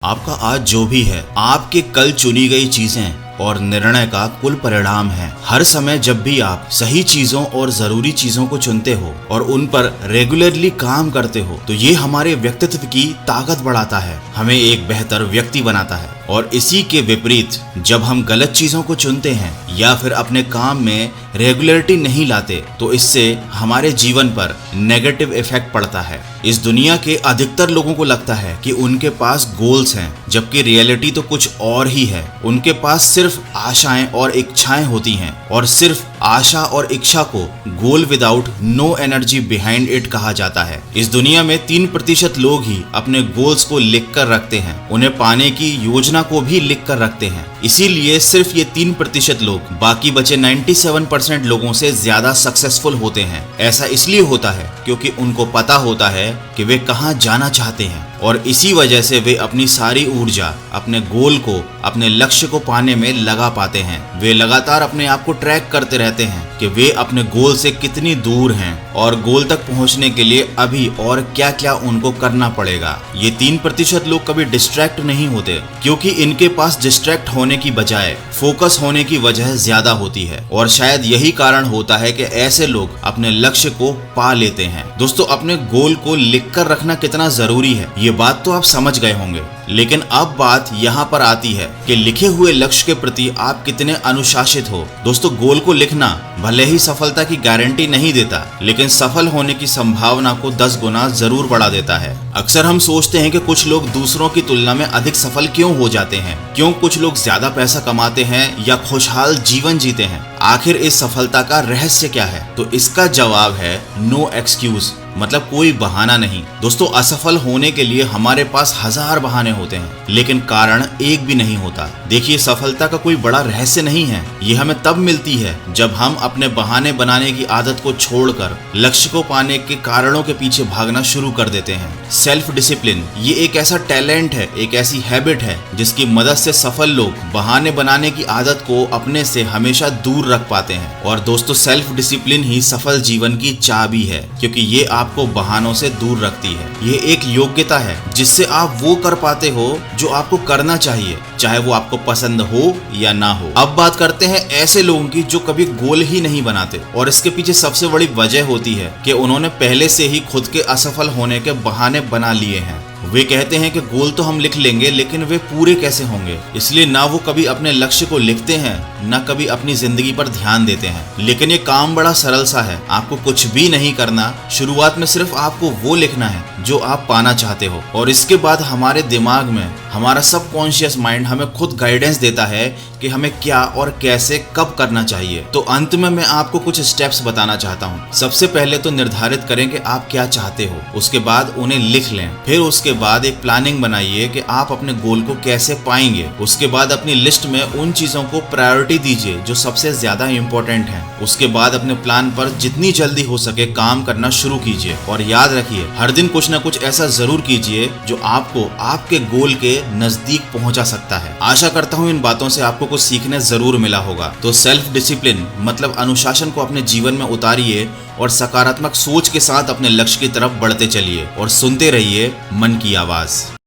आपका आज जो भी है आपके कल चुनी गई चीजें और निर्णय का कुल परिणाम है। हर समय जब भी आप सही चीजों और जरूरी चीजों को चुनते हो और उन पर रेगुलरली काम करते हो तो ये हमारे व्यक्तित्व की ताकत बढ़ाता है, हमें एक बेहतर व्यक्ति बनाता है। और इसी के विपरीत जब हम गलत चीजों को चुनते हैं या फिर अपने काम में रेगुलरिटी नहीं लाते तो इससे हमारे जीवन पर नेगेटिव इफेक्ट पड़ता है। इस दुनिया के अधिकतर लोगों को लगता है कि उनके पास गोल्स हैं, जबकि रियलिटी तो कुछ और ही है। उनके पास सिर्फ आशाएं और इच्छाएं होती हैं और सिर्फ आशा और इच्छा को goal without no energy behind it कहा जाता है। इस दुनिया में 3% लोग ही अपने गोल्स को लिख कर रखते हैं, उन्हें पाने की योजना को भी लिख कर रखते हैं। इसीलिए सिर्फ ये 3% लोग बाकी बचे 97% लोगों से ज्यादा सक्सेसफुल होते हैं। ऐसा इसलिए होता है क्योंकि उनको पता होता है कि वे कहाँ जाना चाहते हैं और इसी वजह से वे अपनी सारी ऊर्जा अपने गोल को, अपने लक्ष्य को पाने में लगा पाते हैं। वे लगातार अपने आप को ट्रैक करते रहते हैं कि वे अपने गोल से कितनी दूर हैं और गोल तक पहुंचने के लिए अभी और क्या क्या उनको करना पड़ेगा। ये 3% लोग कभी डिस्ट्रैक्ट नहीं होते क्योंकि इनके पास डिस्ट्रैक्ट होने की बजाय फोकस होने की वजह ज्यादा होती है और शायद यही कारण होता है कि ऐसे लोग अपने लक्ष्य को पा लेते हैं। दोस्तों, अपने गोल को लिख कर रखना कितना जरूरी है ये बात तो आप समझ गए होंगे, लेकिन अब बात यहाँ पर आती है कि लिखे हुए लक्ष्य के प्रति आप कितने अनुशासित हो। दोस्तों, गोल को लिखना भले ही सफलता की गारंटी नहीं देता, लेकिन सफल होने की संभावना को 10 गुना जरूर बढ़ा देता है। अक्सर हम सोचते हैं कि कुछ लोग दूसरों की तुलना में अधिक सफल क्यों हो जाते हैं, क्यों कुछ लोग ज्यादा पैसा कमाते हैं या खुशहाल जीवन जीते हैं। आखिर इस सफलता का रहस्य क्या है? तो इसका जवाब है नो एक्सक्यूज, मतलब कोई बहाना नहीं। दोस्तों, असफल होने के लिए हमारे पास 1000 बहाने होते हैं, लेकिन कारण एक भी नहीं होता। देखिए, सफलता का कोई बड़ा रहस्य नहीं है, ये हमें तब मिलती है जब हम अपने बहाने बनाने की आदत को छोड़कर लक्ष्य को पाने के कारणों के पीछे भागना शुरू कर देते हैं। सेल्फ डिसिप्लिन ये एक ऐसा टैलेंट है, एक ऐसी हैबिट है जिसकी मदद से सफल लोग बहाने बनाने की आदत को अपने से हमेशा दूर रख पाते हैं। और दोस्तों, सेल्फ डिसिप्लिन ही सफल जीवन की चाबी है, क्योंकि ये आपको बहानों से दूर रखती है। ये एक योग्यता है जिससे आप वो कर पाते हो जो आपको करना चाहिए, चाहे वो आपको पसंद हो या ना हो। अब बात करते हैं ऐसे लोगों की जो कभी गोल ही नहीं बनाते, और इसके पीछे सबसे बड़ी वजह होती है कि उन्होंने पहले से ही खुद के असफल होने के बहाने बना लिए हैं। वे कहते हैं कि गोल तो हम लिख लेंगे, लेकिन वे पूरे कैसे होंगे, इसलिए ना वो कभी अपने लक्ष्य को लिखते हैं ना कभी अपनी जिंदगी पर ध्यान देते हैं। लेकिन ये काम बड़ा सरल सा है, आपको कुछ भी नहीं करना। शुरुआत में सिर्फ आपको वो लिखना है जो आप पाना चाहते हो, और इसके बाद हमारे दिमाग में हमारा सबकॉन्शियस माइंड हमें खुद गाइडेंस देता है कि हमें क्या और कैसे कब करना चाहिए। तो अंत में मैं आपको कुछ स्टेप्स बताना चाहता हूँ। सबसे पहले तो निर्धारित करें कि आप क्या चाहते हो, उसके बाद उन्हें लिख लें। फिर उसके बाद एक प्लानिंग बनाइए कि आप अपने गोल को कैसे पाएंगे। उसके बाद अपनी लिस्ट में उन चीजों को प्रायोरिटी दीजिए जो सबसे ज्यादा इंपॉर्टेंट हैं। उसके बाद अपने प्लान पर जितनी जल्दी हो सके काम करना शुरू कीजिए, और याद रखिए हर दिन कुछ ना कुछ ऐसा जरूर कीजिए जो आपको आपके गोल के नजदीक पहुंचा सकता है। आशा करता हूं इन बातों से आपको कुछ सीखने जरूर मिला होगा। तो सेल्फ डिसिप्लिन मतलब अनुशासन को अपने जीवन में उतारिए और सकारात्मक सोच के साथ अपने लक्ष्य की तरफ बढ़ते चलिए, और सुनते रहिए मन की आवाज।